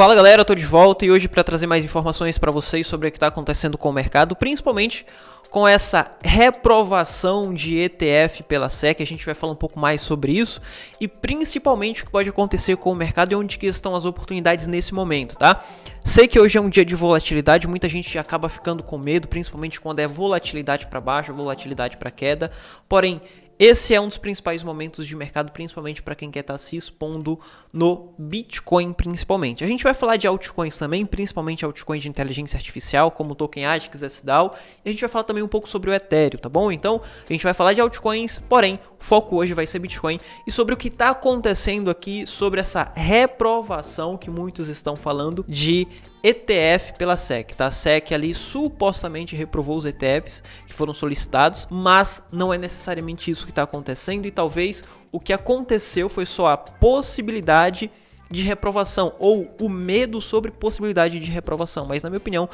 Fala galera, eu tô de volta e hoje para trazer mais informações para vocês sobre o que está acontecendo com o mercado, principalmente com essa reprovação de ETF pela SEC. A gente vai falar um pouco mais sobre isso e principalmente o que pode acontecer com o mercado e onde que estão as oportunidades nesse momento, tá? Sei que hoje é um dia de volatilidade, muita gente acaba ficando com medo, principalmente quando é volatilidade para baixo, volatilidade para queda, porém esse é um dos principais momentos de mercado, principalmente para quem quer estar se expondo no Bitcoin, principalmente. A gente vai falar de altcoins também, principalmente altcoins de inteligência artificial, como o Token ASICS, SDAO, e a gente vai falar também um pouco sobre o Ethereum, tá bom? Então, a gente vai falar de altcoins, porém, o foco hoje vai ser Bitcoin e sobre o que está acontecendo aqui, sobre essa reprovação que muitos estão falando de ETF pela SEC, tá? A SEC ali supostamente reprovou os ETFs que foram solicitados, mas não é necessariamente isso que está acontecendo e talvez o que aconteceu foi só a possibilidade de reprovação ou o medo sobre possibilidade de reprovação, mas na minha opinião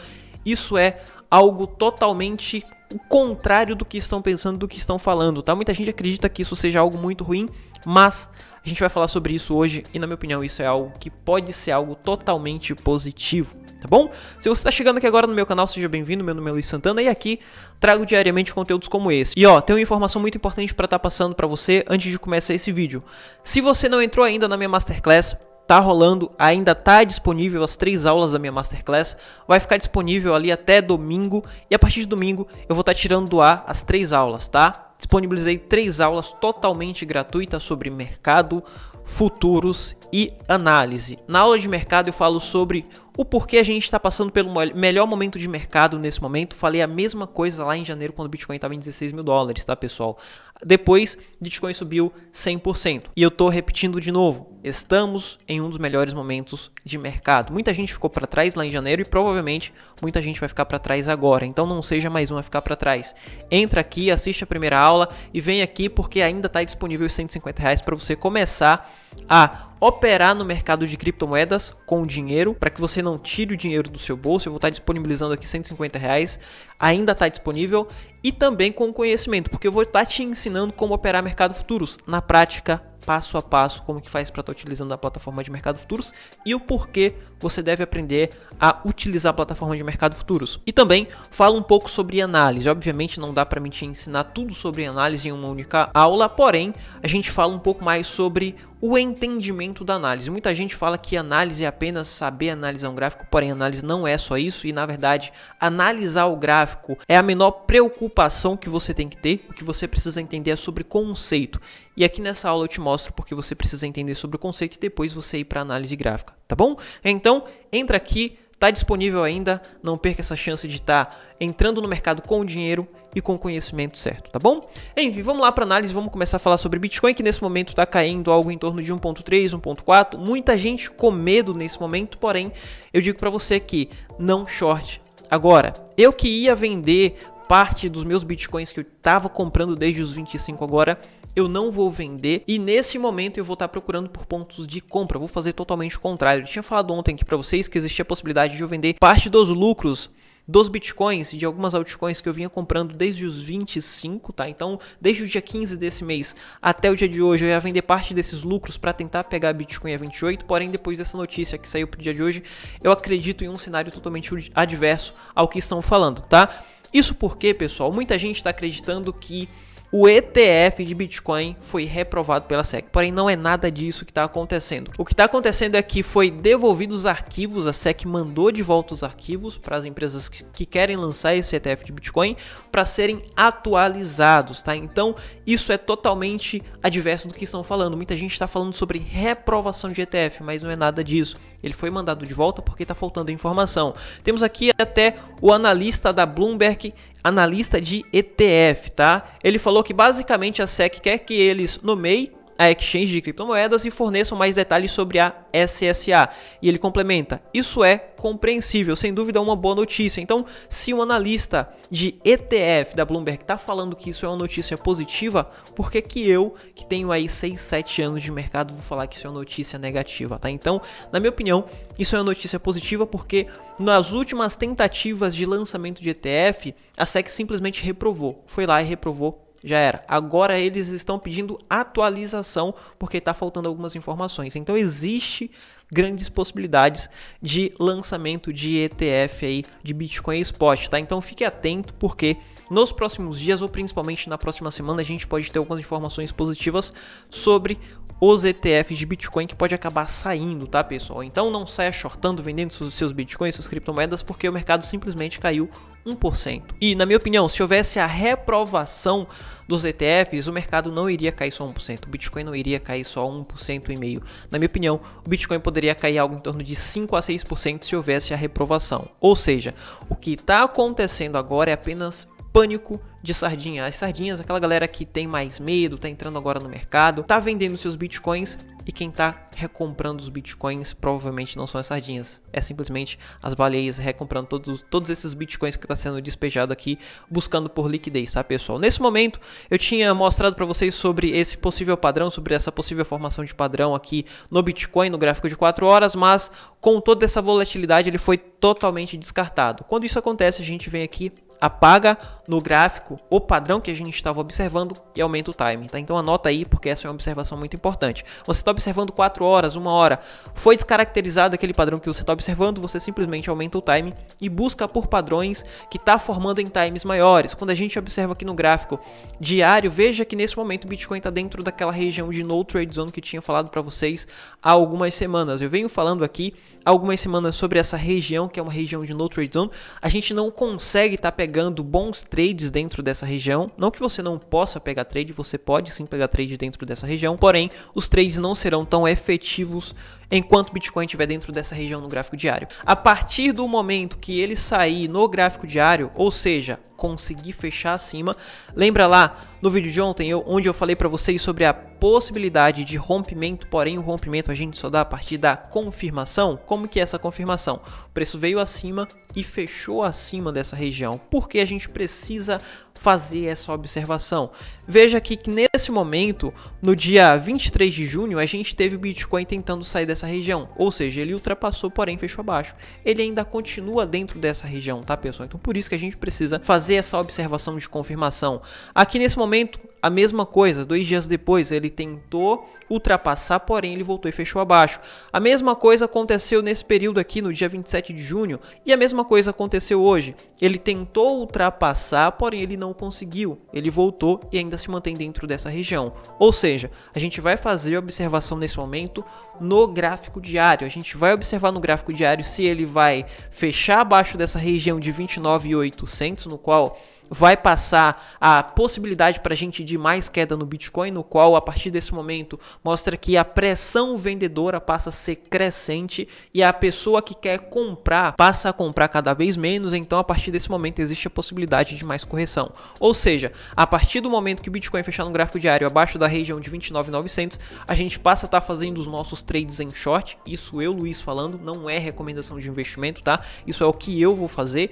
isso é algo totalmente o contrário do que estão pensando, do que estão falando, tá? Muita gente acredita que isso seja algo muito ruim, mas a gente vai falar sobre isso hoje e na minha opinião isso é algo que pode ser algo totalmente positivo, tá bom? Se você está chegando aqui agora no meu canal, seja bem-vindo, meu nome é Luiz Santana e aqui trago diariamente conteúdos como esse. E ó, tem uma informação muito importante para estar passando para você antes de começar esse vídeo. Se você não entrou ainda na minha Masterclass, tá rolando, ainda tá disponível as 3 aulas da minha Masterclass, vai ficar disponível ali até domingo e a partir de domingo eu vou estar tirando do ar as 3 aulas, tá? Disponibilizei 3 aulas totalmente gratuitas sobre mercado, futuros e análise. Na aula de mercado eu falo sobre o porquê a gente está passando pelo melhor momento de mercado nesse momento. Falei a mesma coisa lá em janeiro quando o Bitcoin estava em 16 mil dólares, tá pessoal? Depois, Bitcoin subiu 100%. E eu tô repetindo de novo, estamos em um dos melhores momentos de mercado. Muita gente ficou para trás lá em janeiro e provavelmente muita gente vai ficar para trás agora. Então não seja mais um a ficar para trás. Entra aqui, assiste a primeira aula e vem aqui porque ainda está disponível os R$150 para você começar a operar no mercado de criptomoedas com dinheiro, para que você não tire o dinheiro do seu bolso. Eu vou estar disponibilizando aqui R$150, ainda está disponível, e também com conhecimento, porque eu vou estar te ensinando como operar mercado futuros na prática, passo a passo, como que faz para estar utilizando a plataforma de mercado futuros e o porquê você deve aprender a utilizar a plataforma de mercado futuros. E também falo um pouco sobre análise. Obviamente não dá para mim te ensinar tudo sobre análise em uma única aula, porém a gente fala um pouco mais sobre o entendimento da análise. Muita gente fala que análise é apenas saber analisar um gráfico, porém análise não é só isso e na verdade analisar o gráfico é a menor preocupação que você tem que ter. O que você precisa entender é sobre conceito. E aqui nessa aula eu te mostro porque você precisa entender sobre o conceito e depois você ir para análise gráfica, tá bom? Então, entra aqui, tá disponível ainda, não perca essa chance de estar entrando no mercado com o dinheiro e com o conhecimento certo, tá bom? Enfim, vamos lá para análise, vamos começar a falar sobre Bitcoin, que nesse momento está caindo algo em torno de 1.3, 1.4, muita gente com medo nesse momento, porém, eu digo para você que não short. Agora, eu que ia vender parte dos meus Bitcoins que eu estava comprando desde os 25 agora, eu não vou vender e nesse momento eu vou estar procurando por pontos de compra. Vou fazer totalmente o contrário. Eu tinha falado ontem aqui para vocês que existia a possibilidade de eu vender parte dos lucros dos Bitcoins e de algumas altcoins que eu vinha comprando desde os 25, tá? Então, desde o dia 15 desse mês até o dia de hoje, eu ia vender parte desses lucros para tentar pegar Bitcoin a 28, porém, depois dessa notícia que saiu pro dia de hoje, eu acredito em um cenário totalmente adverso ao que estão falando, tá? Isso porque, pessoal, muita gente está acreditando que o ETF de Bitcoin foi reprovado pela SEC, porém não é nada disso que está acontecendo. O que está acontecendo é que foi devolvido os arquivos, a SEC mandou de volta os arquivos para as empresas que querem lançar esse ETF de Bitcoin para serem atualizados, tá? Então isso é totalmente adverso do que estão falando. Muita gente está falando sobre reprovação de ETF, mas não é nada disso. Ele foi mandado de volta porque está faltando informação. Temos aqui até o analista da Bloomberg, analista de ETF, tá? Ele falou que basicamente a SEC quer que eles nomeiem a exchange de criptomoedas e forneçam mais detalhes sobre a SSA. E ele complementa, isso é compreensível, sem dúvida é uma boa notícia. Então, se um analista de ETF da Bloomberg está falando que isso é uma notícia positiva, por que que eu, que tenho aí 6, 7 anos de mercado, vou falar que isso é uma notícia negativa, tá? Então, na minha opinião, isso é uma notícia positiva porque nas últimas tentativas de lançamento de ETF, a SEC simplesmente reprovou. Foi lá e reprovou. Já era. Agora eles estão pedindo atualização porque está faltando algumas informações. Então existe grandes possibilidades de lançamento de ETF aí de Bitcoin Spot, tá? Então fique atento porque nos próximos dias ou principalmente na próxima semana a gente pode ter algumas informações positivas sobre os ETFs de Bitcoin que pode acabar saindo, tá, pessoal? Então não saia shortando, vendendo seus Bitcoins, suas criptomoedas, porque o mercado simplesmente caiu 1%. E na minha opinião, se houvesse a reprovação dos ETFs, o mercado não iria cair só 1%, o Bitcoin não iria cair só 1,5%. Na minha opinião, o Bitcoin poderia cair algo em torno de 5 a 6% se houvesse a reprovação. Ou seja, o que está acontecendo agora é apenas pânico de sardinha. As sardinhas, aquela galera que tem mais medo, tá entrando agora no mercado, tá vendendo seus bitcoins, e quem tá recomprando os bitcoins provavelmente não são as sardinhas, é simplesmente as baleias recomprando todos esses bitcoins que tá sendo despejado aqui, buscando por liquidez, tá, pessoal? Nesse momento, eu tinha mostrado para vocês sobre esse possível padrão, sobre essa possível formação de padrão aqui no Bitcoin, no gráfico de 4 horas, mas com toda essa volatilidade ele foi totalmente descartado. Quando isso acontece, a gente vem aqui, apaga no gráfico o padrão que a gente estava observando e aumenta o time, tá? Então anota aí, porque essa é uma observação muito importante. Você está observando 4 horas, 1 hora, foi descaracterizado aquele padrão que você está observando, você simplesmente aumenta o time e busca por padrões que está formando em times maiores. Quando a gente observa aqui no gráfico diário, veja que nesse momento o Bitcoin está dentro daquela região de No Trade Zone que eu tinha falado para vocês há algumas semanas. Eu venho falando aqui há algumas semanas sobre essa região, que é uma região de No Trade Zone. A gente não consegue estar pegando bons trades dentro dessa região. Não que você não possa pegar trade, você pode sim pegar trade dentro dessa região, porém os trades não serão tão efetivos enquanto o Bitcoin estiver dentro dessa região no gráfico diário. A partir do momento que ele sair no gráfico diário, ou seja, conseguir fechar acima, lembra lá no vídeo de ontem onde eu falei para vocês sobre a possibilidade de rompimento, porém o rompimento a gente só dá a partir da confirmação. Como que é essa confirmação? O preço veio acima e fechou acima dessa região. Por que a gente precisa fazer essa observação? Veja aqui que nesse momento, no dia 23 de junho, a gente teve o Bitcoin tentando sair dessa região, ou seja, ele ultrapassou, porém fechou abaixo. Ele ainda continua dentro dessa região, tá, pessoal? Então por isso que a gente precisa fazer essa observação de confirmação. Aqui nesse momento, a mesma coisa, 2 dias depois ele tentou ultrapassar, porém ele voltou e fechou abaixo. A mesma coisa aconteceu nesse período aqui no dia 27 de junho e a mesma coisa aconteceu hoje. Ele tentou ultrapassar, porém ele não conseguiu. Ele voltou e ainda se mantém dentro dessa região. Ou seja, a gente vai fazer a observação nesse momento no gráfico diário. A gente vai observar no gráfico diário se ele vai fechar abaixo dessa região de 29.800, no qual vai passar a possibilidade para a gente de mais queda no Bitcoin, no qual a partir desse momento mostra que a pressão vendedora passa a ser crescente e a pessoa que quer comprar passa a comprar cada vez menos. Então a partir desse momento existe a possibilidade de mais correção, ou seja, a partir do momento que o Bitcoin fechar no gráfico diário abaixo da região de 29.900, a gente passa a estar fazendo os nossos trades em short. Isso eu, Luiz, falando, não é recomendação de investimento, tá? Isso é o que eu vou fazer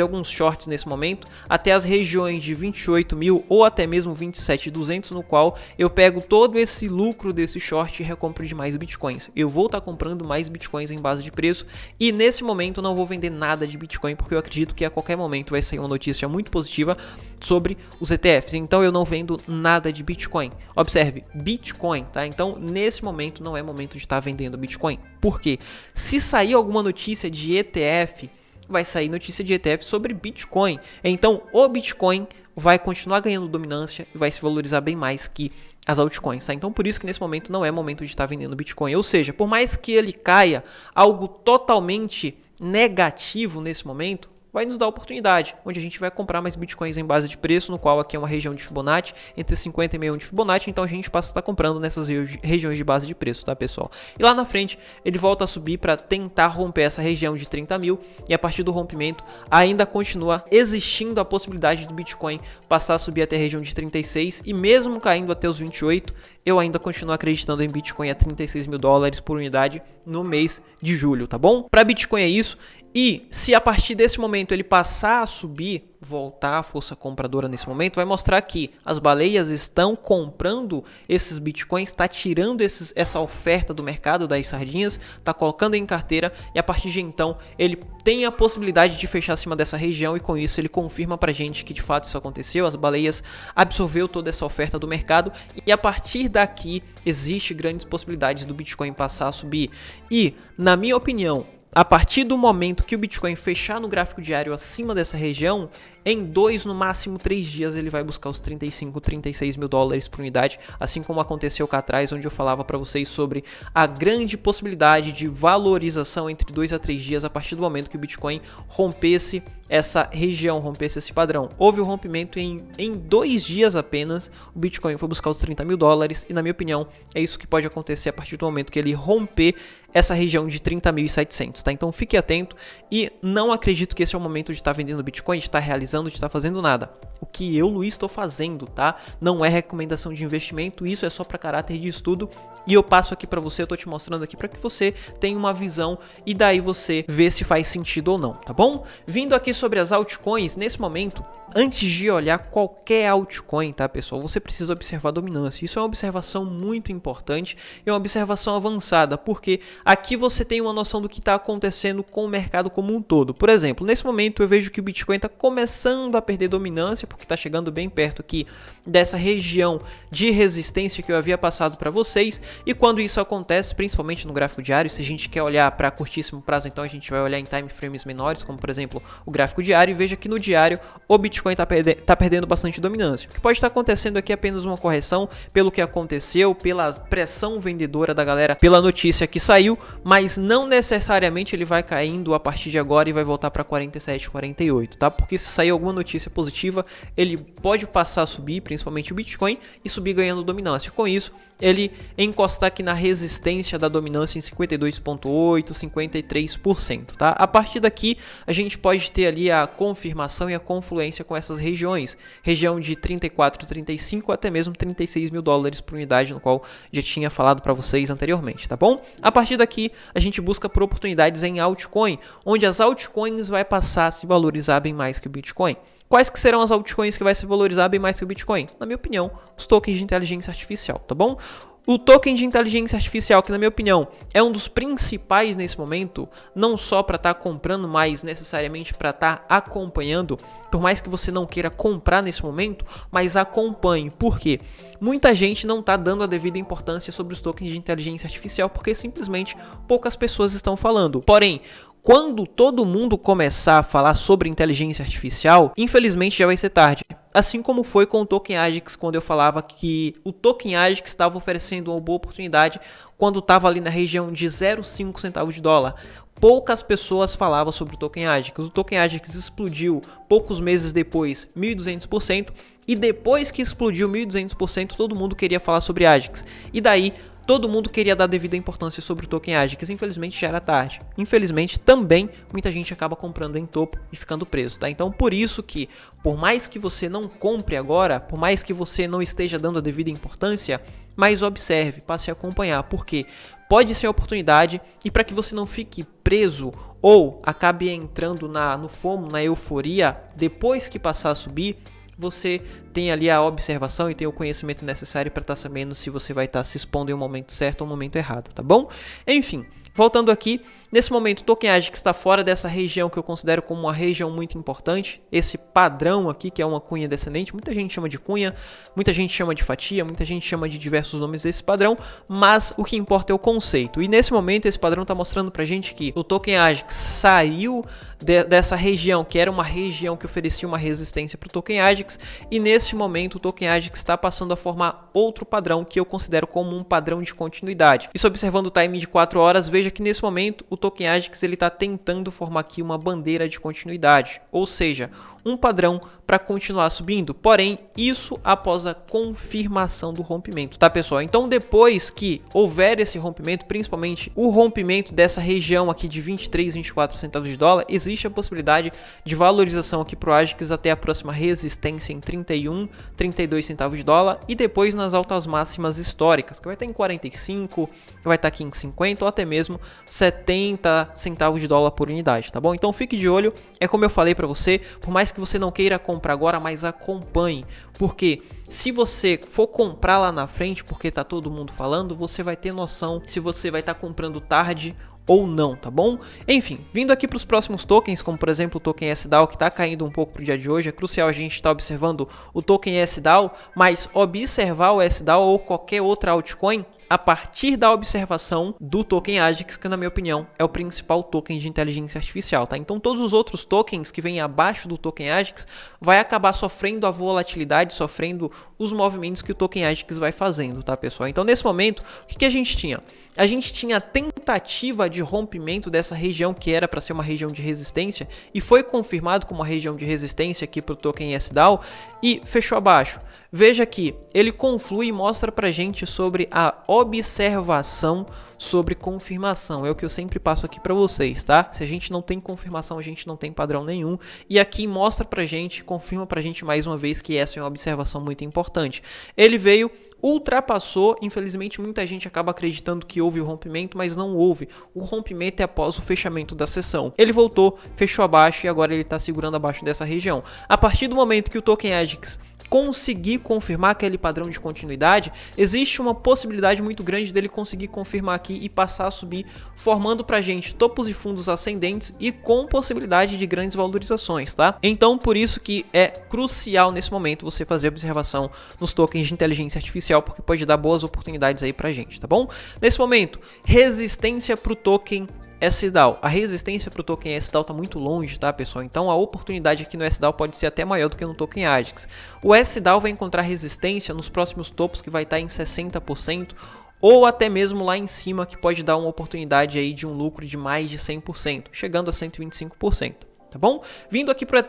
alguns shorts nesse momento até as regiões de 28.000 ou até mesmo 27.200, no qual eu pego todo esse lucro desse short e recompro de mais bitcoins. Eu vou estar comprando mais bitcoins em base de preço e nesse momento não vou vender nada de Bitcoin, porque eu acredito que a qualquer momento vai sair uma notícia muito positiva sobre os ETFs. Então eu não vendo nada de Bitcoin. Observe, Bitcoin, tá? Então nesse momento não é momento de estar vendendo Bitcoin. Por quê? Se sair alguma notícia de ETF, vai sair notícia de ETF sobre Bitcoin. Então o Bitcoin vai continuar ganhando dominância e vai se valorizar bem mais que as altcoins, tá? Então por isso que nesse momento não é momento de estar vendendo Bitcoin. Ou seja, por mais que ele caia algo totalmente negativo nesse momento, vai nos dar oportunidade, onde a gente vai comprar mais bitcoins em base de preço, no qual aqui é uma região de Fibonacci, entre 50 e 61 de Fibonacci, então a gente passa a estar comprando nessas regiões de base de preço, tá, pessoal? E lá na frente, ele volta a subir para tentar romper essa região de 30.000, e a partir do rompimento, ainda continua existindo a possibilidade do Bitcoin passar a subir até a região de 36, e mesmo caindo até os 28, eu ainda continuo acreditando em Bitcoin a 36 mil dólares por unidade no mês de julho, tá bom? Para Bitcoin é isso. E se a partir desse momento ele passar a subir, voltar a força compradora nesse momento, vai mostrar que as baleias estão comprando esses bitcoins, está tirando essa oferta do mercado das sardinhas, está colocando em carteira e a partir de então ele tem a possibilidade de fechar acima dessa região e com isso ele confirma pra gente que de fato isso aconteceu, as baleias absorveu toda essa oferta do mercado e a partir daqui existe grandes possibilidades do Bitcoin passar a subir. E, na minha opinião, a partir do momento que o Bitcoin fechar no gráfico diário acima dessa região, em 2, no máximo 3 dias, ele vai buscar os 35, 36 mil dólares por unidade, assim como aconteceu cá atrás, onde eu falava para vocês sobre a grande possibilidade de valorização entre 2 a 3 dias a partir do momento que o Bitcoin rompesse essa região, rompesse esse padrão. Houve o rompimento em 2 dias apenas, o Bitcoin foi buscar os 30 mil dólares e, na minha opinião, é isso que pode acontecer a partir do momento que ele romper essa região de 30.700, tá? Então fique atento e não acredito que esse é o momento de estar vendendo Bitcoin, de estar realizando, de estar fazendo nada. O que eu, Luiz, estou fazendo, tá? Não é recomendação de investimento, isso é só para caráter de estudo e eu passo aqui para você, eu tô te mostrando aqui para que você tenha uma visão e daí você vê se faz sentido ou não, tá bom? Vindo aqui sobre as altcoins, nesse momento, antes de olhar qualquer altcoin, tá, pessoal, você precisa observar a dominância. Isso é uma observação muito importante e uma observação avançada, porque aqui você tem uma noção do que está acontecendo com o mercado como um todo. Por exemplo, nesse momento eu vejo que o Bitcoin está começando a perder dominância, porque está chegando bem perto aqui dessa região de resistência que eu havia passado para vocês, e quando isso acontece, principalmente no gráfico diário, se a gente quer olhar para curtíssimo prazo, então a gente vai olhar em time frames menores, como por exemplo o gráfico diário, e veja que no diário o Bitcoin está perdendo bastante dominância. O que pode estar acontecendo aqui é apenas uma correção pelo que aconteceu, pela pressão vendedora da galera, pela notícia que saiu, mas não necessariamente ele vai caindo a partir de agora e vai voltar para 47, 48, tá? Porque se sair alguma notícia positiva, ele pode passar a subir, principalmente o Bitcoin, e subir ganhando dominância. Com isso, ele encostar aqui na resistência da dominância em 52,8%, 53%, tá? A partir daqui, a gente pode ter ali a confirmação e a confluência com essas regiões. Região de 34, 35 até mesmo 36 mil dólares por unidade, no qual já tinha falado para vocês anteriormente, tá bom? A partir daqui, a gente busca por oportunidades em altcoin, onde as altcoins vai passar a se valorizar bem mais que o Bitcoin. Quais que serão as altcoins que vai se valorizar bem mais que o Bitcoin? Na minha opinião, os tokens de inteligência artificial, tá bom? O token de inteligência artificial, que na minha opinião é um dos principais nesse momento, não só para estar comprando, mas necessariamente para estar acompanhando, por mais que você não queira comprar nesse momento, mas acompanhe. Por quê? Muita gente não está dando a devida importância sobre os tokens de inteligência artificial, porque simplesmente poucas pessoas estão falando. Porém, quando todo mundo começar a falar sobre inteligência artificial, infelizmente já vai ser tarde. Assim como foi com o Token AJAX, quando eu falava que o Token AJAX estava oferecendo uma boa oportunidade quando estava ali na região de 0,5 centavos de dólar. Poucas pessoas falavam sobre o Token AJAX. O Token AJAX explodiu poucos meses depois, 1.200%. E depois que explodiu 1.200%, todo mundo queria falar sobre AJAX. E daí, todo mundo queria dar devida importância sobre o Token AJAX, infelizmente já era tarde. Infelizmente também muita gente acaba comprando em topo e ficando preso, tá? Então por isso que, por mais que você não compre agora, por mais que você não esteja dando a devida importância, mas observe, passe a acompanhar, porque pode ser uma oportunidade e para que você não fique preso ou acabe entrando no FOMO, na euforia, depois que passar a subir, você tem ali a observação e tem o conhecimento necessário para estar sabendo se você vai estar se expondo em um momento certo ou um momento errado, tá bom? Enfim, voltando aqui, nesse momento o Token AJAX está fora dessa região que eu considero como uma região muito importante, esse padrão aqui que é uma cunha descendente, muita gente chama de cunha, muita gente chama de fatia, muita gente chama de diversos nomes desse padrão, mas o que importa é o conceito, e nesse momento esse padrão está mostrando pra gente que o Token AJAX saiu dessa região, que era uma região que oferecia uma resistência para o Token AJAX, e neste momento o Token AJAX está passando a formar outro padrão que eu considero como um padrão de continuidade. Isso observando o time de 4 horas, veja que nesse momento o Token AJAX está tentando formar aqui uma bandeira de continuidade, ou seja, um padrão para continuar subindo, porém isso após a confirmação do rompimento, tá pessoal? Então depois que houver esse rompimento, principalmente o rompimento dessa região aqui de 23, 24 centavos de dólar, existe a possibilidade de valorização aqui para o AJAX até a próxima resistência em 31, 32 centavos de dólar e depois nas altas máximas históricas, que vai estar em 45, que vai estar aqui em 50 ou até mesmo 70 40 centavos de dólar por unidade, tá bom? Então fique de olho, é como eu falei para você, por mais que você não queira comprar agora, mas acompanhe, porque se você for comprar lá na frente, porque tá todo mundo falando, você vai ter noção se você vai estar comprando tarde ou não, tá bom? Enfim, vindo aqui para os próximos tokens, como por exemplo o token SDAO, que está caindo um pouco pro dia de hoje, é crucial a gente estar observando o token SDAO, mas observar o SDAO ou qualquer outra altcoin a partir da observação do token AJAX, que na minha opinião é o principal token de inteligência artificial, tá? Então todos os outros tokens que vêm abaixo do token AJAX vai acabar sofrendo a volatilidade, sofrendo os movimentos que o token AJAX vai fazendo, tá, pessoal? Então nesse momento, o que a gente tinha? A gente tinha a tentativa de rompimento dessa região que era para ser uma região de resistência e foi confirmado como uma região de resistência aqui para o token SDAO e fechou abaixo. Veja que ele conflui e mostra pra gente sobre a observação sobre confirmação. É o que eu sempre passo aqui para vocês, tá? Se a gente não tem confirmação, a gente não tem padrão nenhum. E aqui mostra pra gente, confirma pra gente mais uma vez que essa é uma observação muito importante. Ele veio, ultrapassou, infelizmente muita gente acaba acreditando que houve o rompimento, mas não houve. O rompimento é após o fechamento da sessão. Ele voltou, fechou abaixo e agora ele está segurando abaixo dessa região. A partir do momento que o token AJAX conseguir confirmar aquele padrão de continuidade, existe uma possibilidade muito grande dele conseguir confirmar aqui e passar a subir, formando pra gente topos e fundos ascendentes e com possibilidade de grandes valorizações, tá? Então por isso que é crucial nesse momento você fazer observação nos tokens de inteligência artificial, porque pode dar boas oportunidades aí pra gente, tá bom? Nesse momento, resistência pro token SDAO. A resistência para o token SDAO está muito longe, tá, pessoal? Então a oportunidade aqui no SDAO pode ser até maior do que no token AJAX. O SDAO vai encontrar resistência nos próximos topos que vai estar em 60%, ou até mesmo lá em cima, que pode dar uma oportunidade aí de um lucro de mais de 100%, chegando a 125%. Tá bom? Vindo aqui para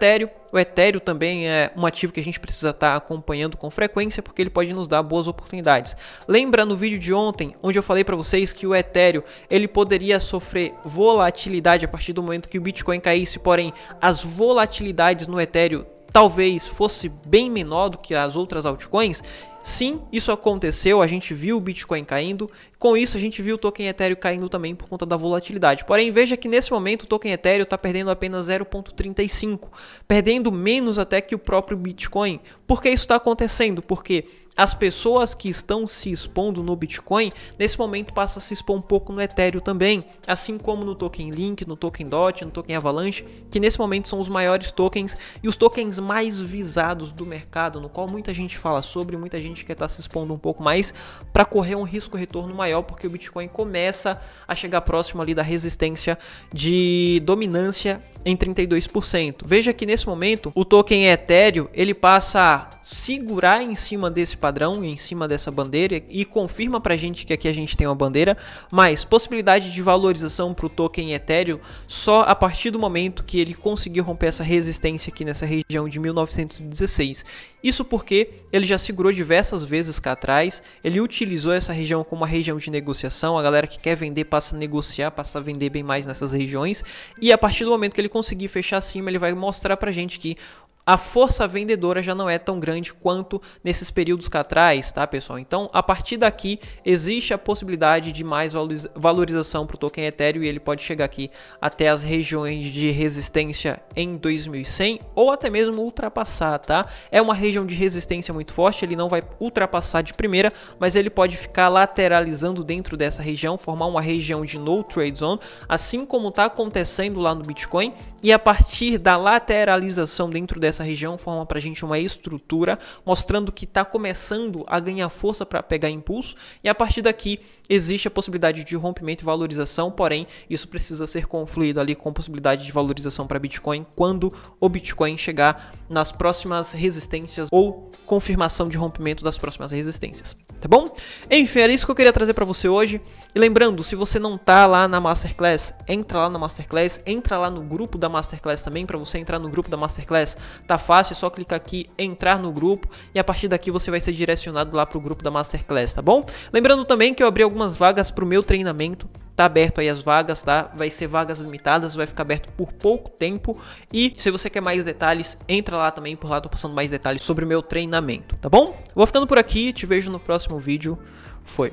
o Ethereum também é um ativo que a gente precisa estar acompanhando com frequência, porque ele pode nos dar boas oportunidades. Lembra no vídeo de ontem, onde eu falei para vocês que o Ethereum ele poderia sofrer volatilidade a partir do momento que o Bitcoin caísse, porém as volatilidades no Ethereum talvez fosse bem menor do que as outras altcoins? Sim, isso aconteceu, a gente viu o Bitcoin caindo, com isso a gente viu o token Ethereum caindo também por conta da volatilidade. Porém, veja que nesse momento o token Ethereum está perdendo apenas 0,35, perdendo menos até que o próprio Bitcoin. Por que isso está acontecendo? Porque as pessoas que estão se expondo no Bitcoin, nesse momento passa a se expor um pouco no Ethereum também, assim como no token Link, no token DOT, no token Avalanche, que nesse momento são os maiores tokens e os tokens mais visados do mercado, no qual muita gente fala sobre, muita gente quer estar se expondo um pouco mais para correr um risco-retorno maior, porque o Bitcoin começa a chegar próximo ali da resistência de dominância em 32%. Veja que nesse momento o token Ethereum ele passa a segurar em cima desse padrão, em cima dessa bandeira e confirma pra gente que aqui a gente tem uma bandeira, mas possibilidade de valorização para o token Ethereum só a partir do momento que ele conseguir romper essa resistência aqui nessa região de 1916. Isso porque ele já segurou diversas vezes cá atrás, ele utilizou essa região como uma região de negociação, a galera que quer vender passa a negociar, passa a vender bem mais nessas regiões, e a partir do momento que ele conseguir fechar acima, ele vai mostrar pra gente que a força vendedora já não é tão grande quanto nesses períodos cá atrás, tá, pessoal? Então, a partir daqui, existe a possibilidade de mais valorização para o token Ethereum e ele pode chegar aqui até as regiões de resistência em 2100 ou até mesmo ultrapassar, tá? É uma região de resistência muito forte, ele não vai ultrapassar de primeira, mas ele pode ficar lateralizando dentro dessa região, formar uma região de no trade zone, assim como está acontecendo lá no Bitcoin, e a partir da lateralização dentro dessa região forma pra gente uma estrutura mostrando que está começando a ganhar força para pegar impulso, e a partir daqui existe a possibilidade de rompimento e valorização, porém isso precisa ser confluído ali com possibilidade de valorização para Bitcoin quando o Bitcoin chegar nas próximas resistências ou confirmação de rompimento das próximas resistências, tá bom? Enfim, era isso que eu queria trazer para você hoje. E lembrando, se você não tá lá na Masterclass, entra lá na Masterclass, entra lá no grupo da Masterclass também. Para você entrar no grupo da Masterclass tá fácil, é só clicar aqui, entrar no grupo, e a partir daqui você vai ser direcionado lá pro grupo da Masterclass, tá bom? Lembrando também que eu abri algumas vagas pro meu treinamento, tá aberto aí as vagas, tá? Vai ser vagas limitadas, vai ficar aberto por pouco tempo, e se você quer mais detalhes, entra lá também, por lá tô passando mais detalhes sobre o meu treinamento, tá bom? Vou ficando por aqui, te vejo no próximo vídeo, foi!